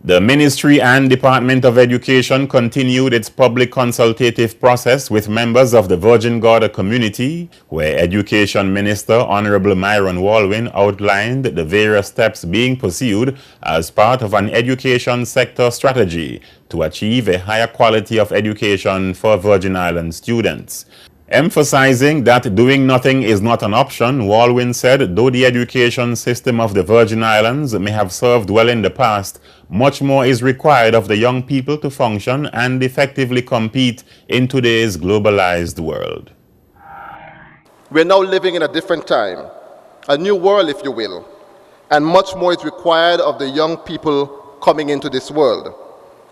The Ministry and Department of Education continued its public consultative process with members of the Virgin Gorda community, where Education Minister Honorable Myron Walwyn outlined the various steps being pursued as part of an education sector strategy to achieve a higher quality of education for Virgin Islands students. Emphasizing that doing nothing is not an option, Walwyn said though the education system of the Virgin Islands may have served well in the past, much more is required of the young people to function and effectively compete in today's globalized world. We're now living in a different time, a new world, if you will, and much more is required of the young people coming into this world.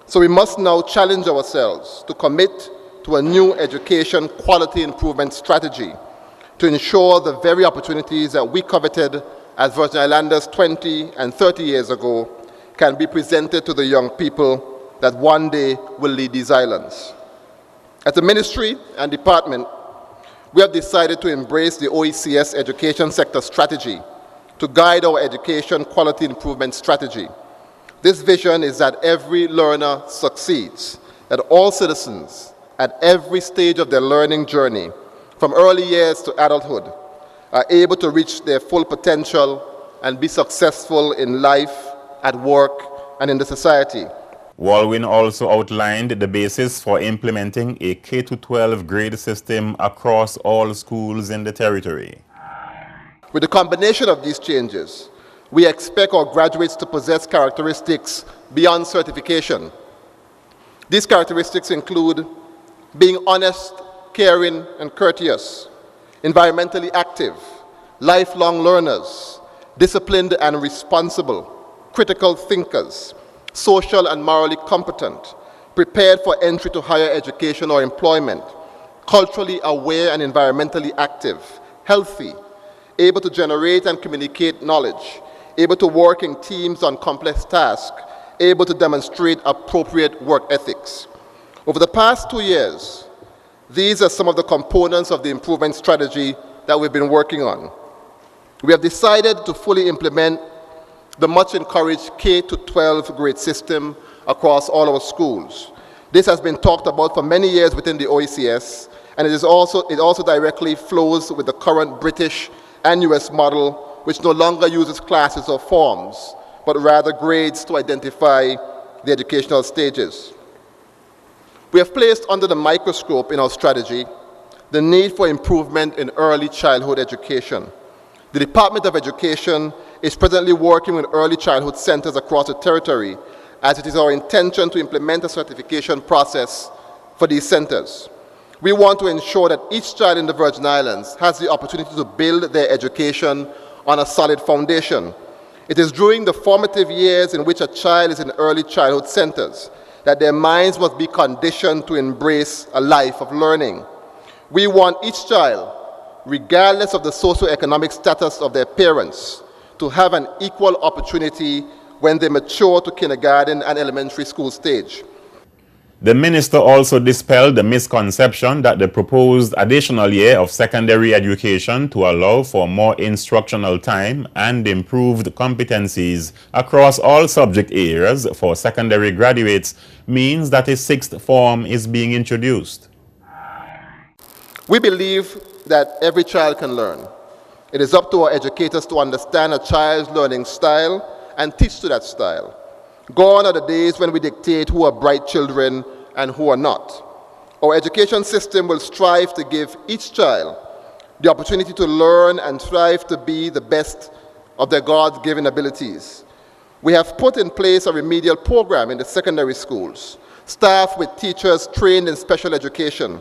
So we must now challenge ourselves to commit to a new education quality improvement strategy to ensure the very opportunities that we coveted as Virgin Islanders 20 and 30 years ago can be presented to the young people that one day will lead these islands. As the Ministry and Department, we have decided to embrace the OECS education sector strategy to guide our education quality improvement strategy. This vision is that every learner succeeds, that all citizens at every stage of their learning journey, from early years to adulthood, are able to reach their full potential and be successful in life, at work, and in the society. Walwyn also outlined the basis for implementing a K-12 grade system across all schools in the territory. With the combination of these changes, we expect our graduates to possess characteristics beyond certification. These characteristics include being honest, caring, and courteous, environmentally active, lifelong learners, disciplined and responsible, critical thinkers, social and morally competent, prepared for entry to higher education or employment, culturally aware and environmentally active, healthy, able to generate and communicate knowledge, able to work in teams on complex tasks, able to demonstrate appropriate work ethics. Over the past 2 years, these are some of the components of the improvement strategy that we've been working on. We have decided to fully implement the much encouraged K-12 grade system across all our schools. This has been talked about for many years within the OECS, and it also directly flows with the current British and US model, which no longer uses classes or forms, but rather grades to identify the educational stages. We have placed under the microscope in our strategy the need for improvement in early childhood education. The Department of Education is presently working with early childhood centers across the territory, as it is our intention to implement a certification process for these centers. We want to ensure that each child in the Virgin Islands has the opportunity to build their education on a solid foundation. It is during the formative years in which a child is in early childhood centers that their minds must be conditioned to embrace a life of learning. We want each child, regardless of the socioeconomic status of their parents, to have an equal opportunity when they mature to kindergarten and elementary school stage. The minister also dispelled the misconception that the proposed additional year of secondary education to allow for more instructional time and improved competencies across all subject areas for secondary graduates means that a sixth form is being introduced. We believe that every child can learn. It is up to our educators to understand a child's learning style and teach to that style. Gone are the days when we dictate who are bright children and who are not. Our education system will strive to give each child the opportunity to learn and strive to be the best of their God-given abilities. We have put in place a remedial program in the secondary schools, staffed with teachers trained in special education,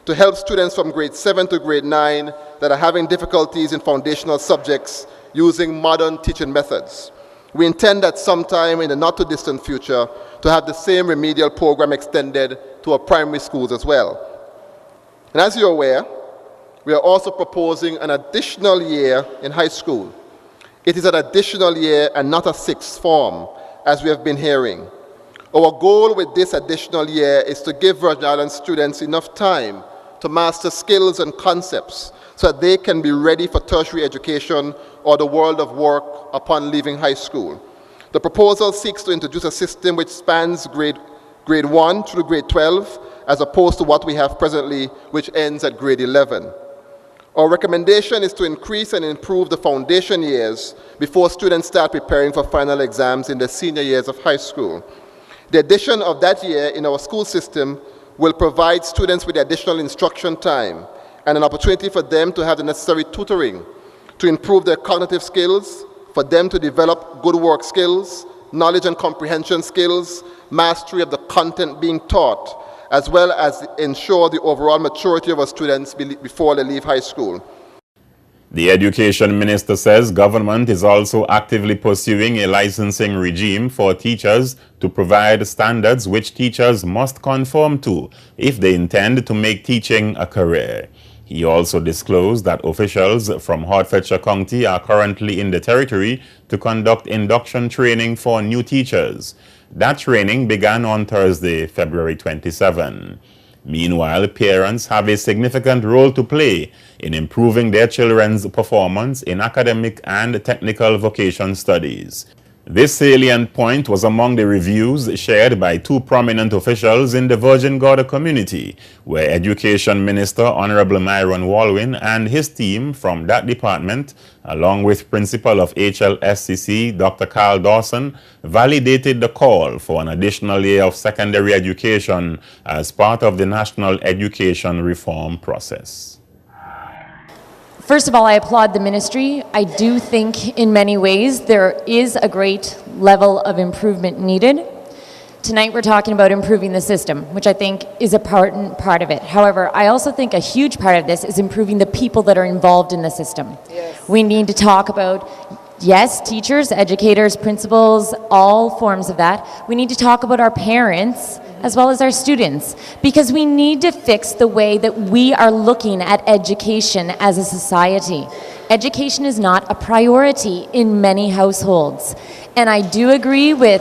to help students from grade 7 to grade 9 that are having difficulties in foundational subjects using modern teaching methods. We intend that sometime in the not-too-distant future to have the same remedial program extended to our primary schools as well. And as you're aware, we are also proposing an additional year in high school. It is an additional year and not a sixth form, as we have been hearing. Our goal with this additional year is to give Virgin Islands students enough time to master skills and concepts so that they can be ready for tertiary education or the world of work upon leaving high school. The proposal seeks to introduce a system which spans grade 1 through grade 12, as opposed to what we have presently, which ends at grade 11. Our recommendation is to increase and improve the foundation years before students start preparing for final exams in their senior years of high school. The addition of that year in our school system will provide students with additional instruction time and an opportunity for them to have the necessary tutoring to improve their cognitive skills, for them to develop good work skills, knowledge and comprehension skills, mastery of the content being taught, as well as ensure the overall maturity of our students before they leave high school. The Education Minister says government is also actively pursuing a licensing regime for teachers to provide standards which teachers must conform to if they intend to make teaching a career. He also disclosed that officials from Hertfordshire County are currently in the territory to conduct induction training for new teachers. That training began on Thursday, February 27. Meanwhile, parents have a significant role to play in improving their children's performance in academic and technical vocation studies. This salient point was among the reviews shared by two prominent officials in the Virgin Gorda community, where Education Minister Honorable Myron Walwyn and his team from that department, along with Principal of HLSCC Dr. Carl Dawson, validated the call for an additional year of secondary education as part of the national education reform process. First of all, I applaud the ministry. I do think in many ways there is a great level of improvement needed. Tonight we're talking about improving the system, which I think is a part of it. However, I also think a huge part of this is improving the people that are involved in the system. Yes. We need to talk about, yes, teachers, educators, principals, all forms of that. We need to talk about our parents as well as our students, because we need to fix the way that we are looking at education as a society. Education is not a priority in many households. And I do agree with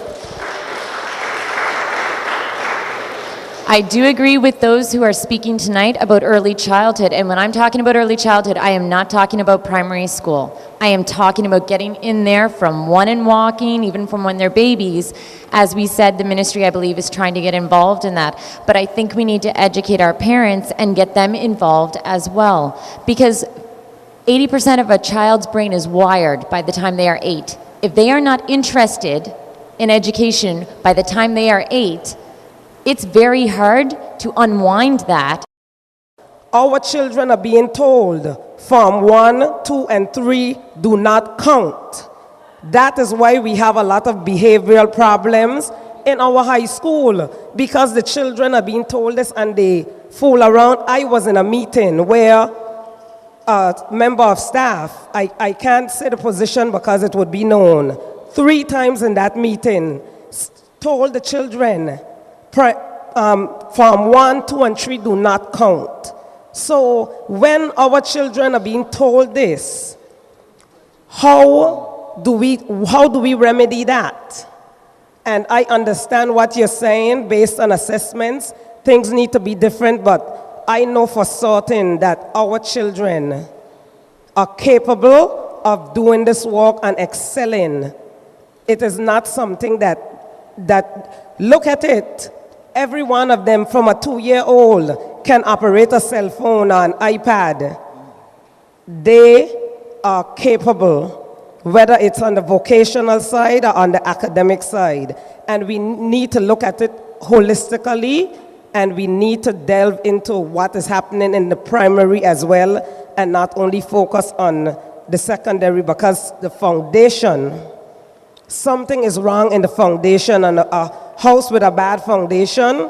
those who are speaking tonight about early childhood. And when I'm talking about early childhood, I am not talking about primary school. I am talking about getting in there from 1 and walking, even from when they're babies. As we said, the ministry, I believe, is trying to get involved in that. But I think we need to educate our parents and get them involved as well. Because 80% of a child's brain is wired by the time they are 8. If they are not interested in education by the time they are 8, it's very hard to unwind that. Our children are being told from 1, 2, and 3 do not count. That is why we have a lot of behavioral problems in our high school, because the children are being told this and they fool around. I was in a meeting where a member of staff, I can't say the position because it would be known, 3 times in that meeting told the children from 1, 2, and 3 do not count. So when our children are being told this, how do we remedy that? And I understand what you're saying based on assessments. Things need to be different, but I know for certain that our children are capable of doing this work and excelling. It is not something that look at it. Every one of them from a 2-year-old can operate a cell phone or an iPad. They are capable, whether it's on the vocational side or on the academic side. And we need to look at it holistically, and we need to delve into what is happening in the primary as well, and not only focus on the secondary, because the foundation, something is wrong in the foundation, and a house with a bad foundation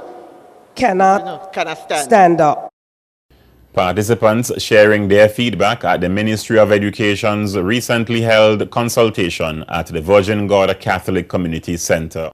cannot stand up. Participants sharing their feedback at the Ministry of Education's recently held consultation at the Virgin Gorda Catholic Community Center.